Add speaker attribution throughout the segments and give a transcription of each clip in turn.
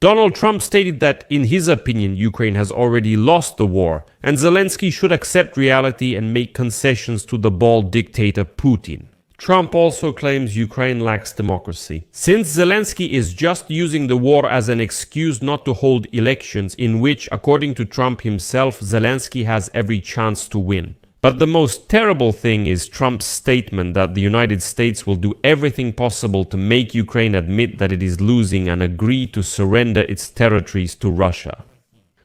Speaker 1: Donald Trump stated that, in his opinion, Ukraine has already lost the war, and Zelensky should accept reality and make concessions to the bald dictator Putin. Trump also claims Ukraine lacks democracy. Since Zelensky is just using the war as an excuse not to hold elections in which, according to Trump himself, Zelensky has every chance to win. But the most terrible thing is Trump's statement that the United States will do everything possible to make Ukraine admit that it is losing and agree to surrender its territories to Russia.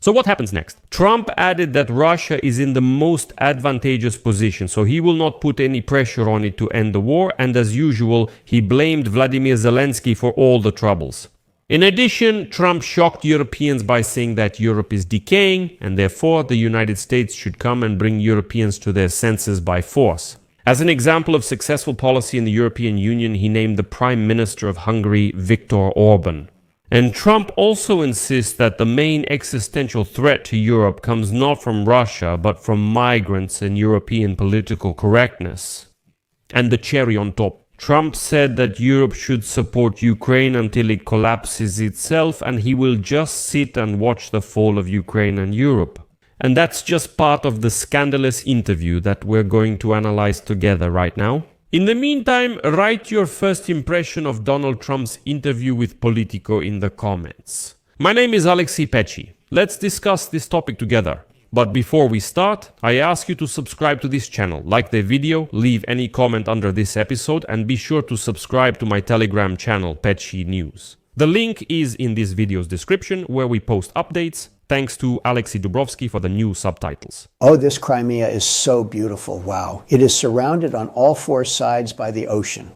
Speaker 1: So what happens next? Trump added that Russia is in the most advantageous position, so he will not put any pressure on it to end the war, and as usual, he blamed Vladimir Zelensky for all the troubles. In addition, Trump shocked Europeans by saying that Europe is decaying, and therefore the United States should come and bring Europeans to their senses by force. As an example of successful policy in the European Union, he named the Prime Minister of Hungary Viktor Orban. And Trump also insists that the main existential threat to Europe comes not from Russia, but from migrants and European political correctness. And the cherry on top, Trump said that Europe should support Ukraine until it collapses itself, and he will just sit and watch the fall of Ukraine and Europe. And that's just part of the scandalous interview that we're going to analyze together right now. In the meantime, write your first impression of Donald Trump's interview with Politico in the comments. My name is Alexei Pecci. Let's discuss this topic together. But before we start, I ask you to subscribe to this channel, like the video, leave any comment under this episode, and be sure to subscribe to my Telegram channel, Pecci News. The link is in this video's description, where we post updates. Thanks to Alexei Dubrovsky for the new subtitles.
Speaker 2: Oh, this Crimea is so beautiful, wow. It is surrounded on all four sides by the ocean.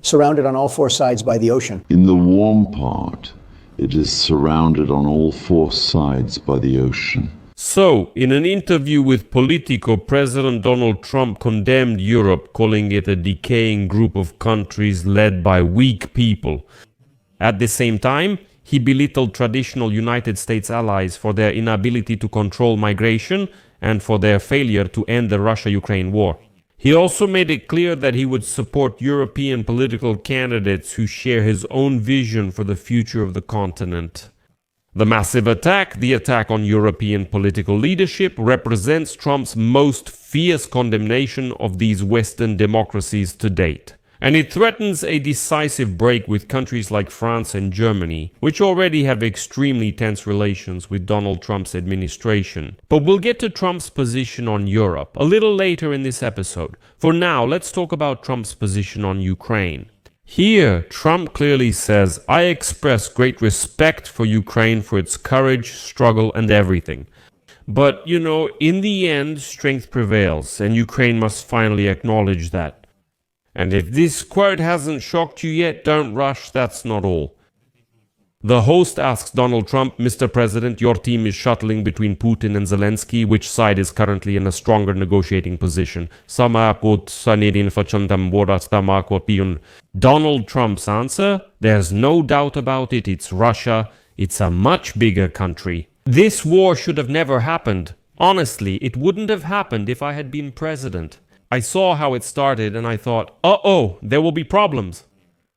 Speaker 2: Surrounded on all four sides by the ocean.
Speaker 3: In the warm part, it is surrounded on all four sides by the ocean.
Speaker 1: So, in an interview with Politico, President Donald Trump condemned Europe, calling it a decaying group of countries led by weak people. At the same time, he belittled traditional United States allies for their inability to control migration and for their failure to end the Russia-Ukraine war. He also made it clear that he would support European political candidates who share his own vision for the future of the continent. The massive attack, the attack on European political leadership, represents Trump's most fierce condemnation of these Western democracies to date. And it threatens a decisive break with countries like France and Germany, which already have extremely tense relations with Donald Trump's administration. But we'll get to Trump's position on Europe a little later in this episode. For now, let's talk about Trump's position on Ukraine. Here, Trump clearly says, "I express great respect for Ukraine for its courage, struggle, and everything. But, in the end, strength prevails, and Ukraine must finally acknowledge that. And if this quote hasn't shocked you yet, don't rush, that's not all." The host asks Donald Trump, "Mr. President, your team is shuttling between Putin and Zelensky. Which side is currently in a stronger negotiating position?" Donald Trump's answer, "There's no doubt about it, it's Russia. It's a much bigger country. This war should have never happened. Honestly, it wouldn't have happened if I had been president. I saw how it started and I thought, uh-oh, there will be problems."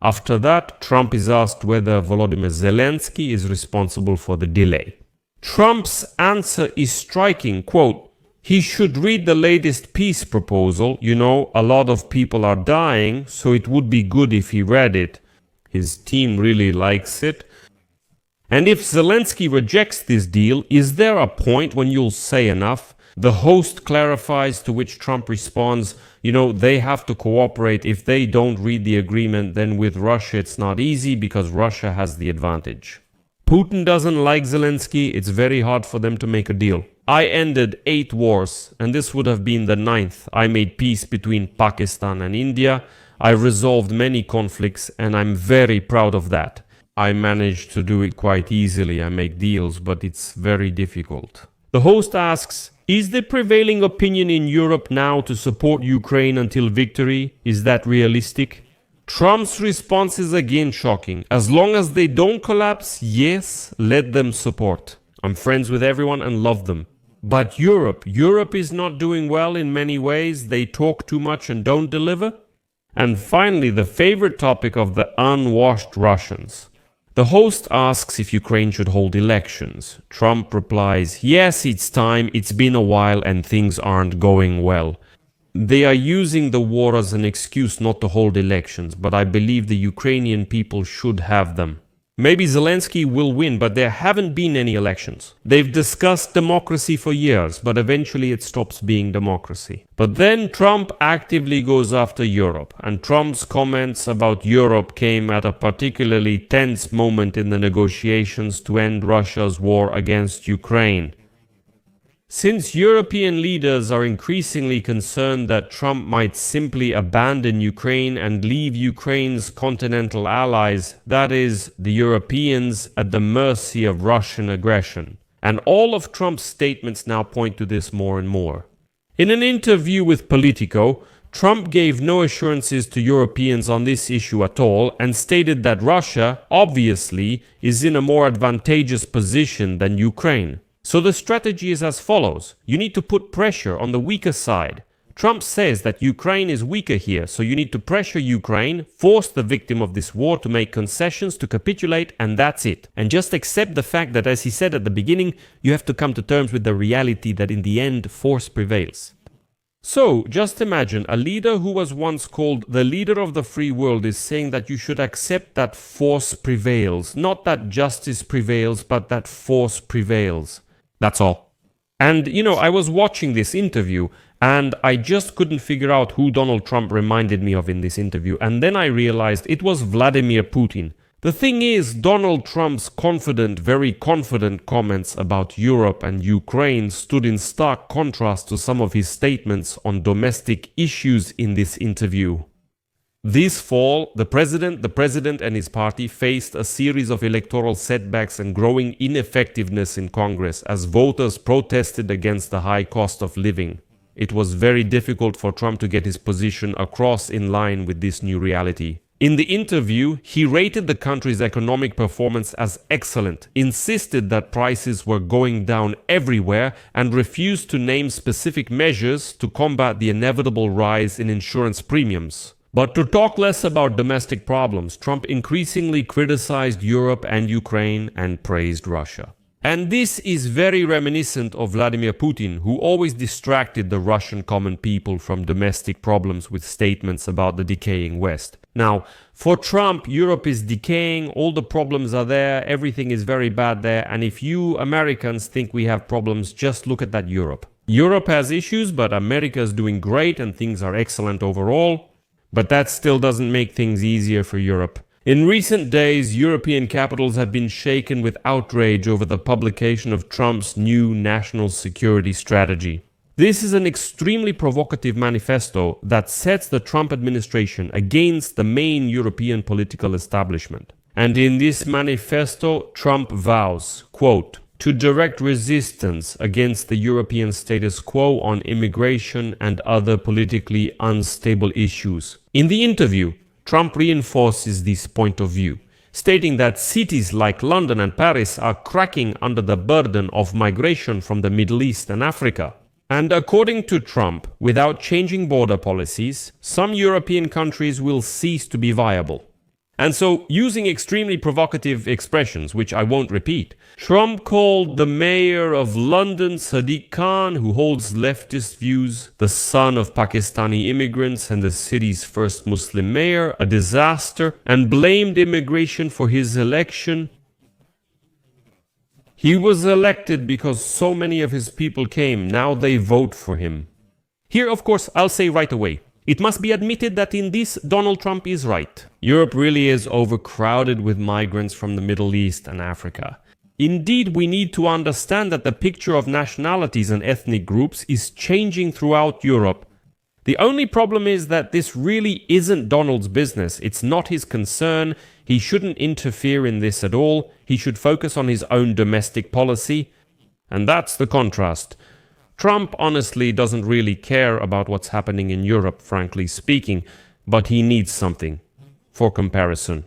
Speaker 1: After that, Trump is asked whether Volodymyr Zelensky is responsible for the delay. Trump's answer is striking, quote, "He should read the latest peace proposal. A lot of people are dying, so it would be good if he read it. His team really likes it. And if Zelensky rejects this deal, is there a point when you'll say enough?" The host clarifies, to which Trump responds, "They have to cooperate. If they don't read the agreement, then with Russia it's not easy because Russia has the advantage. Putin doesn't like Zelensky. It's very hard for them to make a deal. I ended 8 wars, and this would have been the 9th. I made peace between Pakistan and India. I resolved many conflicts, and I'm very proud of that. I managed to do it quite easily. I make deals, but it's very difficult." The host asks, "Is the prevailing opinion in Europe now to support Ukraine until victory? Is that realistic?" Trump's response is again shocking. "As long as they don't collapse, yes, let them support. I'm friends with everyone and love them. But Europe is not doing well in many ways. They talk too much and don't deliver." And finally, the favorite topic of the unwashed Russians. The host asks if Ukraine should hold elections. Trump replies, "Yes, it's time, it's been a while and things aren't going well. They are using the war as an excuse not to hold elections, but I believe the Ukrainian people should have them." Maybe Zelensky will win, but there haven't been any elections. They've discussed democracy for years, but eventually it stops being democracy. But then Trump actively goes after Europe, and Trump's comments about Europe came at a particularly tense moment in the negotiations to end Russia's war against Ukraine. Since European leaders are increasingly concerned that Trump might simply abandon Ukraine and leave Ukraine's continental allies, that is, the Europeans, at the mercy of Russian aggression. And all of Trump's statements now point to this more and more. In an interview with Politico, Trump gave no assurances to Europeans on this issue at all and stated that Russia, obviously, is in a more advantageous position than Ukraine. So the strategy is as follows. You need to put pressure on the weaker side. Trump says that Ukraine is weaker here, so you need to pressure Ukraine, force the victim of this war to make concessions, to capitulate, and that's it. And just accept the fact that, as he said at the beginning, you have to come to terms with the reality that in the end, force prevails. So, just imagine a leader who was once called the leader of the free world is saying that you should accept that force prevails, not that justice prevails, but that force prevails. That's all. And, I was watching this interview and I just couldn't figure out who Donald Trump reminded me of in this interview. And then I realized it was Vladimir Putin. The thing is, Donald Trump's very confident comments about Europe and Ukraine stood in stark contrast to some of his statements on domestic issues in this interview. This fall, the president and his party faced a series of electoral setbacks and growing ineffectiveness in Congress as voters protested against the high cost of living. It was very difficult for Trump to get his position across in line with this new reality. In the interview, he rated the country's economic performance as excellent, insisted that prices were going down everywhere, and refused to name specific measures to combat the inevitable rise in insurance premiums. But to talk less about domestic problems, Trump increasingly criticized Europe and Ukraine and praised Russia. And this is very reminiscent of Vladimir Putin, who always distracted the Russian common people from domestic problems with statements about the decaying West. Now, for Trump, Europe is decaying, all the problems are there, everything is very bad there, and if you Americans think we have problems, just look at that Europe. Europe has issues, but America is doing great and things are excellent overall. But that still doesn't make things easier for Europe. In recent days, European capitals have been shaken with outrage over the publication of Trump's new national security strategy. This is an extremely provocative manifesto that sets the Trump administration against the main European political establishment. And in this manifesto, Trump vows, quote, to direct resistance against the European status quo on immigration and other politically unstable issues. In the interview, Trump reinforces this point of view, stating that cities like London and Paris are cracking under the burden of migration from the Middle East and Africa. And according to Trump, without changing border policies, some European countries will cease to be viable. And so, using extremely provocative expressions, which I won't repeat, Trump called the mayor of London, Sadiq Khan, who holds leftist views, the son of Pakistani immigrants and the city's first Muslim mayor, a disaster, and blamed immigration for his election. He was elected because so many of his people came, now they vote for him. Here, of course, I'll say right away, it must be admitted that in this, Donald Trump is right. Europe really is overcrowded with migrants from the Middle East and Africa. Indeed, we need to understand that the picture of nationalities and ethnic groups is changing throughout Europe. The only problem is that this really isn't Donald's business. It's not his concern. He shouldn't interfere in this at all. He should focus on his own domestic policy. And that's the contrast. Trump honestly doesn't really care about what's happening in Europe, frankly speaking, but he needs something for comparison.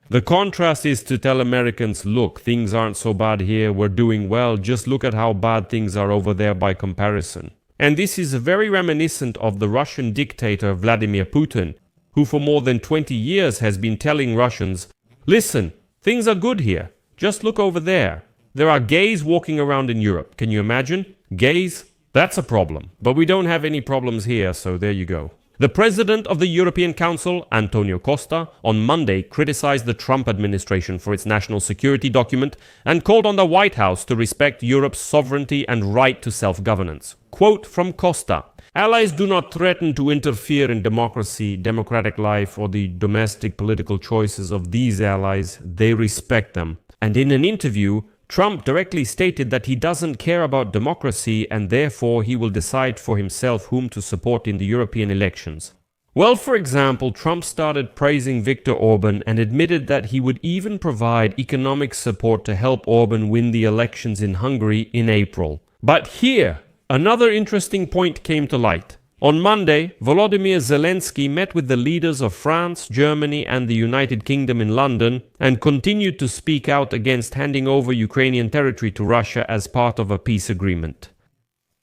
Speaker 1: The contrast is to tell Americans, look, things aren't so bad here, we're doing well, just look at how bad things are over there by comparison. And this is very reminiscent of the Russian dictator Vladimir Putin, who for more than 20 years has been telling Russians, listen, Things are good here. Just look over there. There are gays walking around in Europe. Can you imagine? Gays? That's a problem. But we don't have any problems here, so there you go. The president of the European Council, Antonio Costa, on Monday criticized the Trump administration for its national security document and called on the White House to respect Europe's sovereignty and right to self-governance. Quote from Costa: "Allies do not threaten to interfere in democracy, democratic life, or the domestic political choices of these allies. They respect them." And in an interview, Trump directly stated that he doesn't care about democracy and therefore he will decide for himself whom to support in the European elections. Well, for example, Trump started praising Viktor Orban and admitted that he would even provide economic support to help Orban win the elections in Hungary in April. But here, another interesting point came to light. On Monday, Volodymyr Zelensky met with the leaders of France, Germany and the United Kingdom in London and continued to speak out against handing over Ukrainian territory to Russia as part of a peace agreement.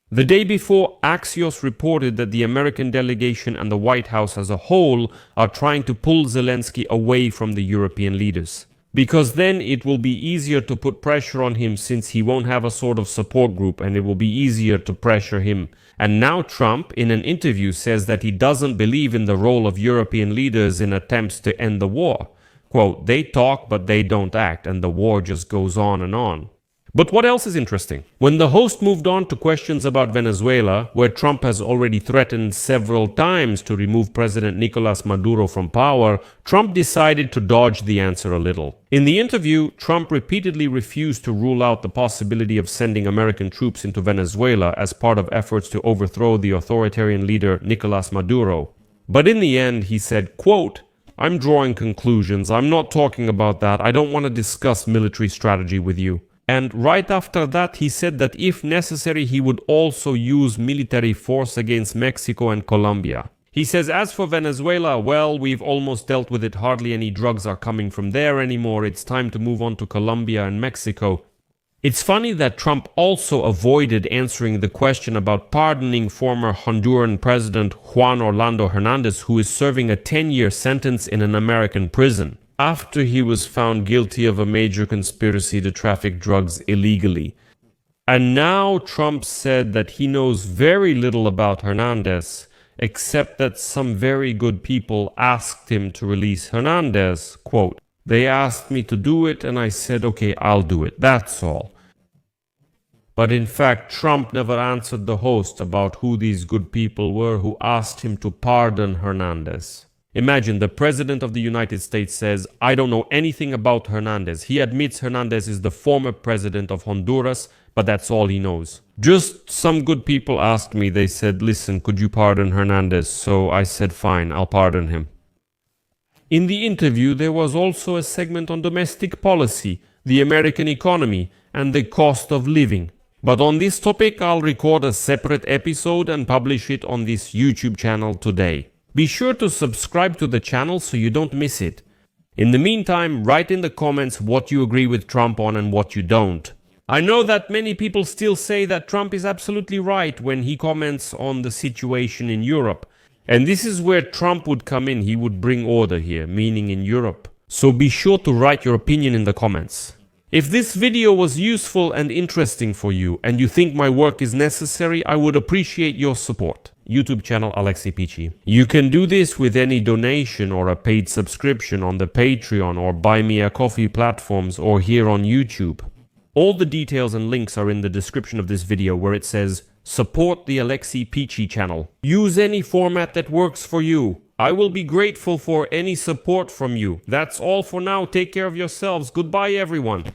Speaker 1: The day before, Axios reported that the American delegation and the White House as a whole are trying to pull Zelensky away from the European leaders, because then it will be easier to put pressure on him since he won't have a sort of support group and it will be easier to pressure him. And now Trump, in an interview, says that he doesn't believe in the role of European leaders in attempts to end the war. Quote, "They talk but they don't act and the war just goes on and on." But what else is interesting? When the host moved on to questions about Venezuela, where Trump has already threatened several times to remove President Nicolas Maduro from power, Trump decided to dodge the answer a little. In the interview, Trump repeatedly refused to rule out the possibility of sending American troops into Venezuela as part of efforts to overthrow the authoritarian leader Nicolas Maduro. But in the end, he said, quote, "I'm drawing conclusions. I'm not talking about that. I don't want to discuss military strategy with you." And right after that, he said that if necessary, he would also use military force against Mexico and Colombia. He says, as for Venezuela, well, we've almost dealt with it. Hardly any drugs are coming from there anymore. It's time to move on to Colombia and Mexico. It's funny that Trump also avoided answering the question about pardoning former Honduran President Juan Orlando Hernandez, who is serving a 10-year sentence in an American prison after he was found guilty of a major conspiracy to traffic drugs illegally. And now Trump said that he knows very little about Hernandez, except that some very good people asked him to release Hernandez. Quote, "They asked me to do it and I said, okay, I'll do it. That's all." But in fact, Trump never answered the host about who these good people were who asked him to pardon Hernandez. Imagine the President of the United States says, "I don't know anything about Hernandez." He admits Hernandez is the former president of Honduras, but that's all he knows. "Just some good people asked me, they said, listen, could you pardon Hernandez?" So I said, fine, I'll pardon him. In the interview, there was also a segment on domestic policy, the American economy, and the cost of living. But on this topic, I'll record a separate episode and publish it on this YouTube channel today. Be sure to subscribe to the channel so you don't miss it. In the meantime, write in the comments what you agree with Trump on and what you don't. I know that many people still say that Trump is absolutely right when he comments on the situation in Europe. And this is where Trump would come in. He would bring order here, meaning in Europe. So be sure to write your opinion in the comments. If this video was useful and interesting for you and you think my work is necessary, I would appreciate your support. YouTube channel Alexei Pichi. You can do this with any donation or a paid subscription on the Patreon or Buy Me a Coffee platforms or here on YouTube. All the details and links are in the description of this video where it says support the Alexei Pichi channel. Use any format that works for you. I will be grateful for any support from you. That's all for now. Take care of yourselves. Goodbye, everyone.